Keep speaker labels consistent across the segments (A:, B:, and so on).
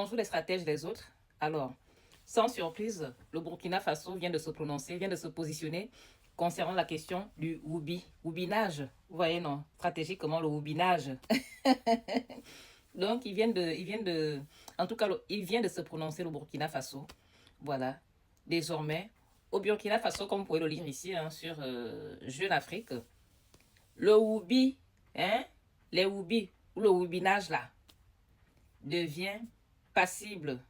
A: Bonjour les stratèges des autres. Alors, sans surprise, le Burkina Faso vient de se prononcer, vient de se positionner concernant la question du woubinage. Vous voyez, non, stratégiquement, le woubinage. Donc, en tout cas, il vient de se prononcer le Burkina Faso. Voilà. Désormais, au Burkina Faso, comme vous pouvez le lire ici, sur Jeune Afrique, le woubi, les woubis, ou le woubinage là, devient passible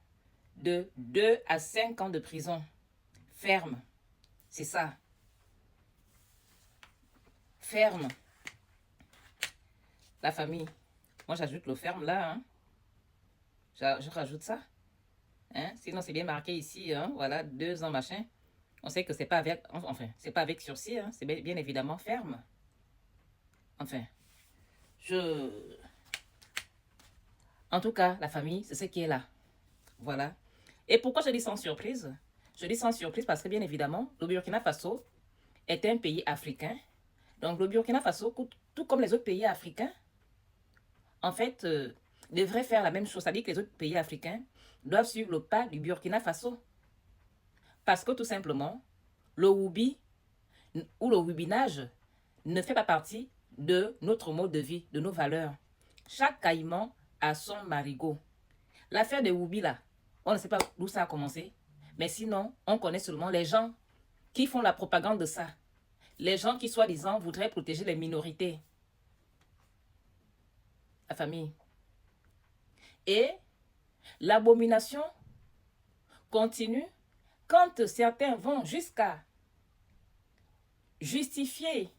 A: de 2 à 5 ans de prison ferme. C'est ça. Ferme. La famille. Moi, j'ajoute le ferme là. Je rajoute ça. Sinon, c'est bien marqué ici. Voilà, 2 ans, machin. On sait que c'est pas avec... Enfin, c'est pas avec sursis. C'est bien évidemment ferme. Enfin, En tout cas, la famille, c'est ce qui est là. Voilà. Et pourquoi je dis sans surprise? Je dis sans surprise parce que, bien évidemment, le Burkina Faso est un pays africain. Donc, le Burkina Faso, tout comme les autres pays africains, en fait, devrait faire la même chose. C'est-à-dire que les autres pays africains doivent suivre le pas du Burkina Faso. Parce que, tout simplement, le woubi ou le woubinage ne fait pas partie de notre mode de vie, de nos valeurs. Chaque caïman a son marigot. L'affaire des woubis, là, on ne sait pas d'où ça a commencé. Mais sinon, on connaît seulement les gens qui font la propagande de ça. Les gens qui, soi-disant, voudraient protéger les minorités. La famille. Et l'abomination continue quand certains vont jusqu'à justifier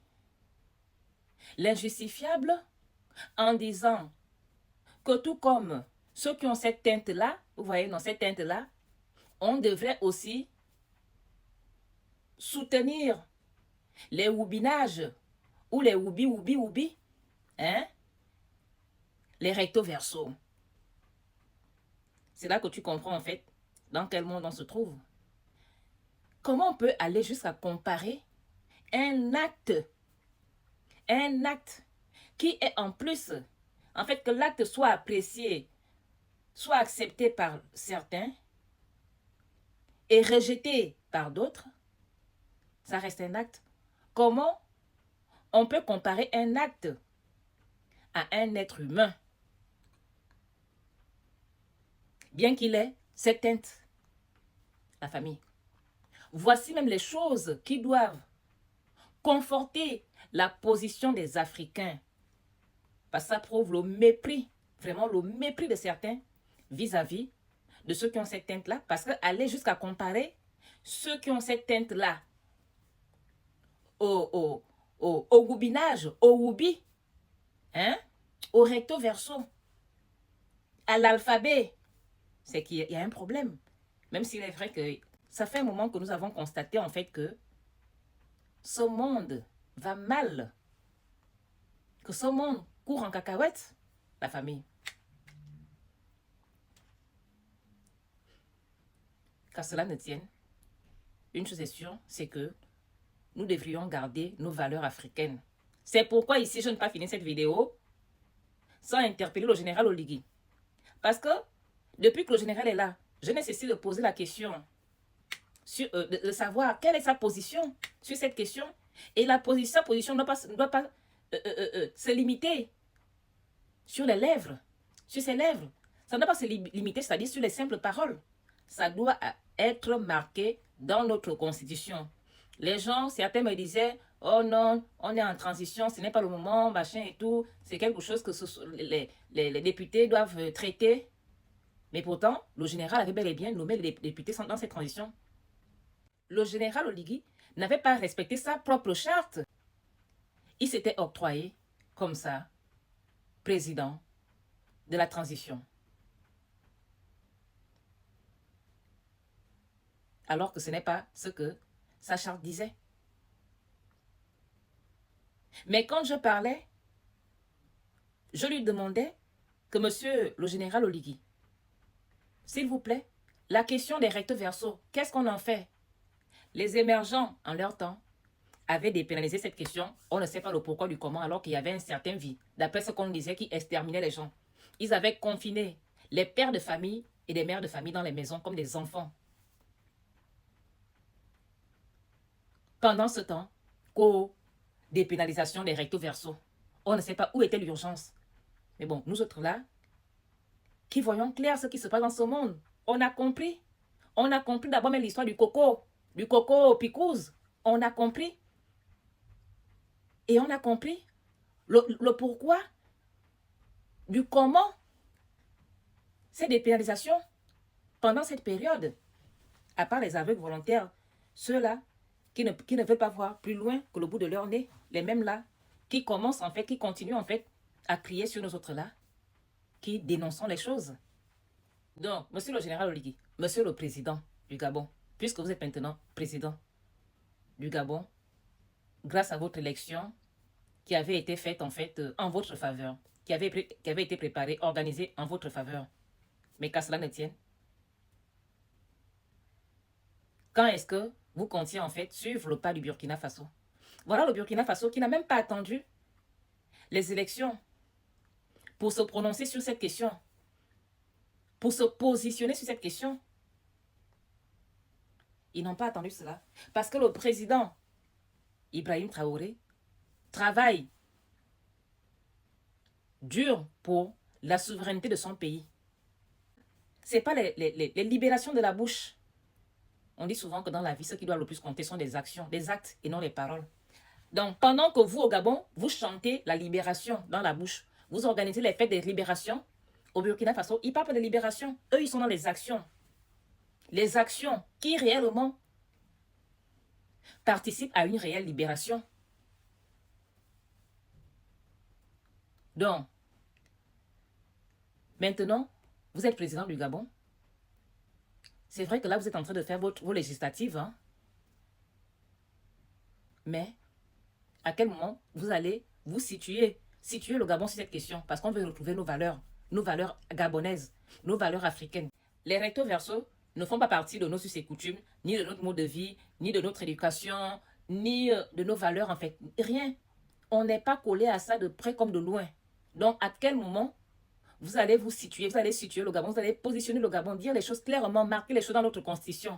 A: l'injustifiable en disant que tout comme ceux qui ont cette teinte-là, vous voyez, dans cette teinte-là, on devrait aussi soutenir les woubinages ou les woubi, les recto verso. C'est là que tu comprends en fait dans quel monde on se trouve. Comment on peut aller jusqu'à comparer un acte qui est en plus, en fait, que l'acte soit apprécié, soit accepté par certains et rejeté par d'autres, ça reste un acte. Comment on peut comparer un acte à un être humain, bien qu'il ait cette teinte, la famille? Voici même les choses qui doivent conforter la position des Africains. Parce que ça prouve le mépris, vraiment le mépris de certains vis-à-vis de ceux qui ont cette teinte-là. Parce qu'aller jusqu'à comparer ceux qui ont cette teinte-là au woubinage, au woubi, au recto verso, à l'alphabet, c'est qu'il y a un problème. Même s'il est vrai que ça fait un moment que nous avons constaté en fait que ce monde va mal, que ce monde court en cacahuète, la famille. Qu'à cela ne tienne, une chose est sûre, c'est que nous devrions garder nos valeurs africaines. C'est pourquoi ici, je ne vais pas finir cette vidéo sans interpeller le général Oligui. Parce que depuis que le général est là, je nécessite de poser la question, de savoir quelle est sa position sur cette question. Et sa position ne doit pas se limiter sur les lèvres, sur ses lèvres. Ça ne doit pas se limiter, c'est-à-dire sur les simples paroles. Ça doit être marqué dans notre constitution. Les gens, certains me disaient, oh non, on est en transition, ce n'est pas le moment, machin et tout. C'est quelque chose que les députés doivent traiter. Mais pourtant, le général avait bel et bien nommé les députés dans cette transition. Le général Oligui n'avait pas respecté sa propre charte. Il s'était octroyé, comme ça, président de la transition. Alors que ce n'est pas ce que sa charte disait. Mais quand je parlais, je lui demandais que monsieur le général Oligui, s'il vous plaît, la question des recto verso, qu'est-ce qu'on en fait? Les émergents, en leur temps, avaient dépénalisé cette question. On ne sait pas le pourquoi du comment, alors qu'il y avait un certain vie, d'après ce qu'on disait, qui exterminait les gens. Ils avaient confiné les pères de famille et des mères de famille dans les maisons comme des enfants. Pendant ce temps, dépénalisation des recto verso. On ne sait pas où était l'urgence. Mais bon, nous autres là, qui voyons clair ce qui se passe dans ce monde, on a compris. On a compris d'abord même l'histoire du coco picouse. On a compris. Et on a compris le pourquoi, du comment. Ces dépénalisations, pendant cette période, à part les aveugles volontaires, ceux-là qui ne veulent pas voir plus loin que le bout de leur nez, les mêmes là, qui commencent en fait, qui continuent en fait à crier sur nous autres là, qui dénonçons les choses. Donc, monsieur le général Oligui, monsieur le président du Gabon, puisque vous êtes maintenant président du Gabon, grâce à votre élection qui avait été faite en fait en votre faveur, qui avait été préparée, organisée en votre faveur, mais qu'à cela ne tienne, quand est-ce que vous comptiez en fait suivre le pas du Burkina Faso? Voilà le Burkina Faso qui n'a même pas attendu les élections pour se prononcer sur cette question, pour se positionner sur cette question. Ils n'ont pas attendu cela. Parce que le président Ibrahim Traoré travaille dur pour la souveraineté de son pays. Ce n'est pas les libérations de la bouche. On dit souvent que dans la vie, ce qui doit le plus compter sont des actions, des actes et non les paroles. Donc, pendant que vous, au Gabon, vous chantez la libération dans la bouche, vous organisez les fêtes de libération, au Burkina Faso, ils parlent pas de libération. Eux, ils sont dans les actions. Les actions qui réellement participent à une réelle libération. Donc, maintenant, vous êtes président du Gabon. C'est vrai que là, vous êtes en train de faire vos législatives. Hein? Mais, à quel moment vous allez vous situer le Gabon sur cette question? Parce qu'on veut retrouver nos valeurs gabonaises, nos valeurs africaines. Les recto verso ne font pas partie de nos us et coutumes, ni de notre mode de vie, ni de notre éducation, ni de nos valeurs en fait. Rien. On n'est pas collé à ça de près comme de loin. Donc, à quel moment vous allez vous situer, vous allez situer le Gabon, vous allez positionner le Gabon, dire les choses clairement, marquer les choses dans notre constitution,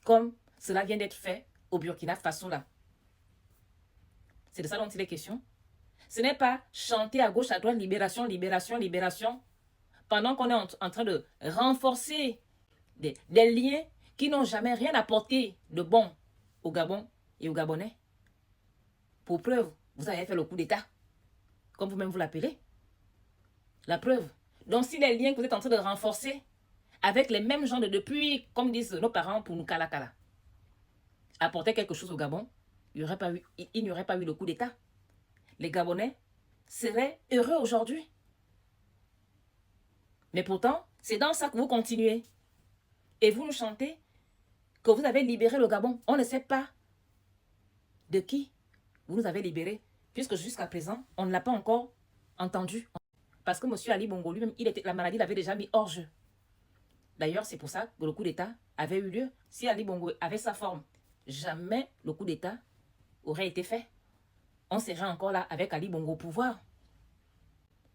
A: comme cela vient d'être fait au Burkina Faso là. C'est de ça dont il est question. Ce n'est pas chanter à gauche, à droite, libération, libération, libération, pendant qu'on est en train de renforcer des liens qui n'ont jamais rien apporté de bon au Gabon et aux Gabonais. Pour preuve, vous avez fait le coup d'État, comme vous-même vous l'appelez. La preuve. Donc, si les liens que vous êtes en train de renforcer avec les mêmes gens de depuis, comme disent nos parents, pour nous kala apporter quelque chose au Gabon, il n'y aurait pas eu le coup d'État. Les Gabonais seraient heureux aujourd'hui. Mais pourtant, c'est dans ça que vous continuez. Et vous nous chantez que vous avez libéré le Gabon. On ne sait pas de qui vous nous avez libéré, puisque jusqu'à présent, on ne l'a pas encore entendu. Parce que M. Ali Bongo lui-même, la maladie l'avait déjà mis hors jeu. D'ailleurs, c'est pour ça que le coup d'État avait eu lieu. Si Ali Bongo avait sa forme, jamais le coup d'État aurait été fait. On serait encore là avec Ali Bongo au pouvoir.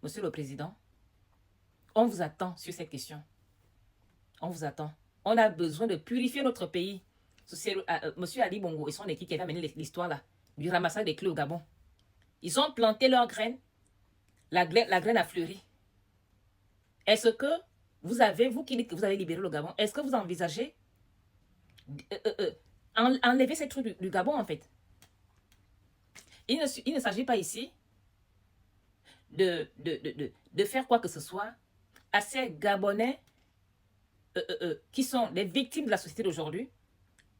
A: Monsieur le Président, on vous attend sur cette question. On vous attend. On a besoin de purifier notre pays. Monsieur Ali Bongo et son équipe qui avait amené l'histoire là, du ramassage des clés au Gabon. Ils ont planté leurs graines. La graine a fleuri. Est-ce que vous qui dites que vous avez libéré le Gabon, est-ce que vous envisagez enlever ces trucs du Gabon en fait? Il ne s'agit pas ici de faire quoi que ce soit à ces Gabonais qui sont les victimes de la société d'aujourd'hui,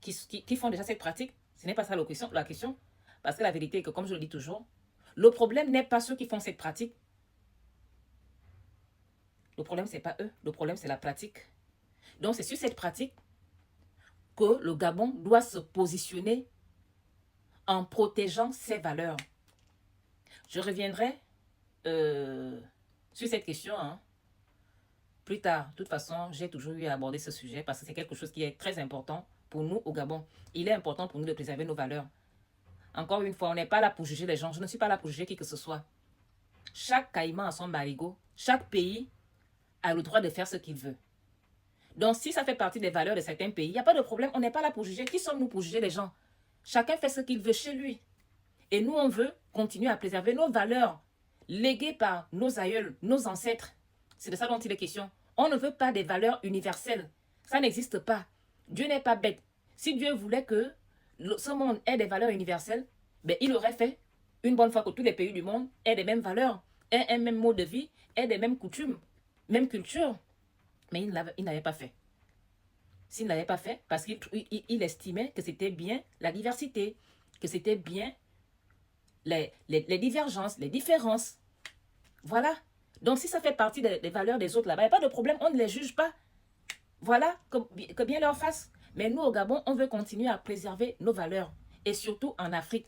A: qui font déjà cette pratique. Ce n'est pas ça la question. Parce que la vérité est que, comme je le dis toujours, le problème n'est pas ceux qui font cette pratique. Le problème, ce n'est pas eux. Le problème, c'est la pratique. Donc, c'est sur cette pratique que le Gabon doit se positionner en protégeant ses valeurs. Je reviendrai sur cette question plus tard. De toute façon, j'ai toujours eu à aborder ce sujet parce que c'est quelque chose qui est très important pour nous au Gabon. Il est important pour nous de préserver nos valeurs. Encore une fois, on n'est pas là pour juger les gens. Je ne suis pas là pour juger qui que ce soit. Chaque caïman a son barigot. Chaque pays a le droit de faire ce qu'il veut. Donc, si ça fait partie des valeurs de certains pays, il n'y a pas de problème. On n'est pas là pour juger. Qui sommes-nous pour juger les gens? Chacun fait ce qu'il veut chez lui. Et nous, on veut continuer à préserver nos valeurs léguées par nos aïeuls, nos ancêtres. C'est de ça dont il est question. On ne veut pas des valeurs universelles. Ça n'existe pas. Dieu n'est pas bête. Si Dieu voulait que ce monde ait des valeurs universelles, ben, il aurait fait une bonne fois que tous les pays du monde aient les mêmes valeurs, aient un même mode de vie, aient les mêmes coutumes, même culture. Mais il n'avait pas fait. S'il n'avait pas fait, parce qu'il estimait que c'était bien la diversité, que c'était bien les divergences, les différences. Voilà. Donc, si ça fait partie des valeurs des autres là-bas, il n'y a pas de problème, on ne les juge pas. Voilà, que bien leur fasse. Mais nous, au Gabon, on veut continuer à préserver nos valeurs. Et surtout en Afrique.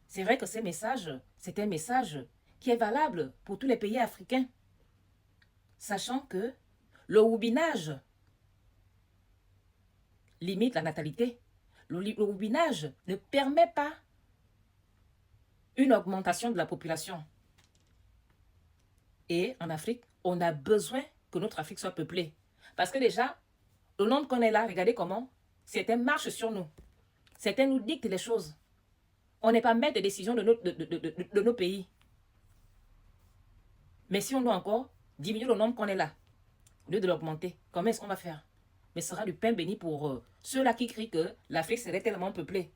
A: C'est vrai que c'est un message qui est valable pour tous les pays africains. Sachant que le houbinage limite la natalité. Le houbinage ne permet pas une augmentation de la population. Et en Afrique, on a besoin que notre Afrique soit peuplée. Parce que déjà, le nombre qu'on est là, regardez comment, certains marchent sur nous. Certains nous dictent les choses. On n'est pas maître des décisions de nos pays. Mais si on doit encore diminuer le nombre qu'on est là, au lieu de l'augmenter, comment est-ce qu'on va faire? Mais ce sera du pain béni pour ceux-là qui crient que l'Afrique serait tellement peuplée.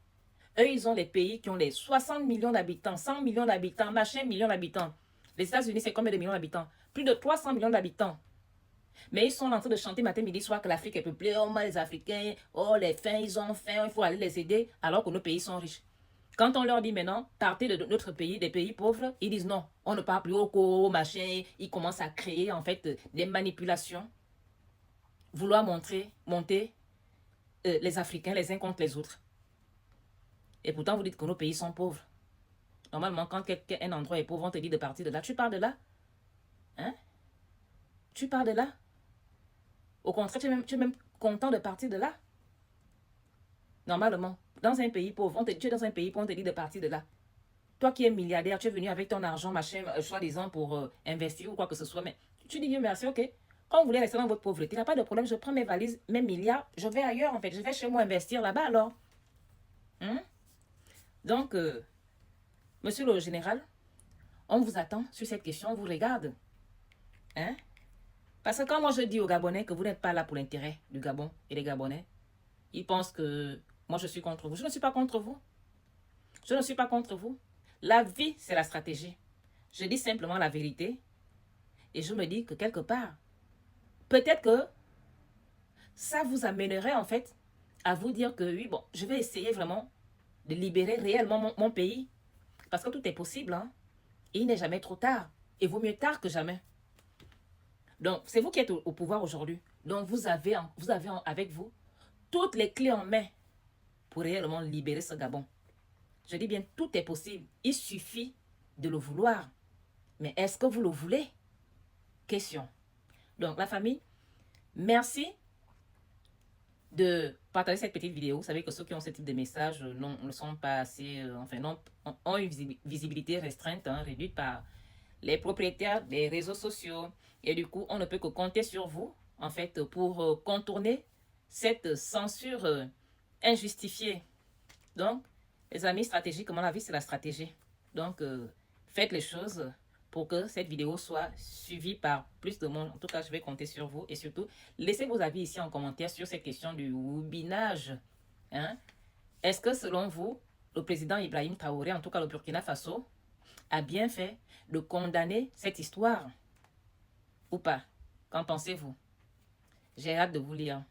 A: Eux, ils ont les pays qui ont les 60 millions d'habitants, 100 millions d'habitants, machin millions d'habitants. Les États-Unis, c'est combien de millions d'habitants? Plus de 300 millions d'habitants. Mais ils sont en train de chanter matin, midi, soir que l'Afrique est peuplée. Oh, les Africains, oh, les fins, ils ont faim, il faut aller les aider, alors que nos pays sont riches. Quand on leur dit maintenant, partez de notre pays, des pays pauvres, ils disent non, on ne part plus au machin. Ils commencent à créer en fait des manipulations. Vouloir monter les Africains les uns contre les autres. Et pourtant, vous dites que nos pays sont pauvres. Normalement, quand un endroit est pauvre, on te dit de partir de là. Tu pars de là? Hein? Tu pars de là? Au contraire, tu es même content de partir de là? Normalement, dans un pays pauvre, tu es dans un pays pauvre, on te dit de partir de là. Toi qui es milliardaire, tu es venu avec ton argent, machin, soi-disant pour investir ou quoi que ce soit, mais tu dis merci, ok. Quand vous voulez rester dans votre pauvreté, il n'y a pas de problème, je prends mes valises, mes milliards, je vais ailleurs en fait, je vais chez moi investir là-bas alors. Donc, monsieur le général, on vous attend sur cette question, on vous regarde. Hein? Parce que quand moi je dis aux Gabonais que vous n'êtes pas là pour l'intérêt du Gabon et des Gabonais, ils pensent que moi je suis contre vous. Je ne suis pas contre vous. Je ne suis pas contre vous. La vie, c'est la stratégie. Je dis simplement la vérité et je me dis que quelque part, peut-être que ça vous amènerait en fait à vous dire que oui, bon, je vais essayer vraiment de libérer réellement mon pays. Parce que tout est possible, hein. Et il n'est jamais trop tard. Et vaut mieux tard que jamais. Donc, c'est vous qui êtes au pouvoir aujourd'hui. Donc, vous avez avec vous toutes les clés en main pour réellement libérer ce Gabon. Je dis bien, tout est possible. Il suffit de le vouloir. Mais est-ce que vous le voulez? Question. Donc, la famille, merci de partager cette petite vidéo. Vous savez que ceux qui ont ce type de messages ne sont pas assez, ont une visibilité restreinte, hein, réduite par les propriétaires des réseaux sociaux. Et du coup, on ne peut que compter sur vous, en fait, pour contourner cette censure injustifiée. Donc, les amis, stratégiquement, la vie, c'est la stratégie. Donc, faites les choses pour que cette vidéo soit suivie par plus de monde. En tout cas, je vais compter sur vous. Et surtout, laissez vos avis ici en commentaire sur cette question du houbinage. Hein? Est-ce que, selon vous, le président Ibrahim Traoré, en tout cas le Burkina Faso, a bien fait de condamner cette histoire ou pas? Qu'en pensez-vous? J'ai hâte de vous lire.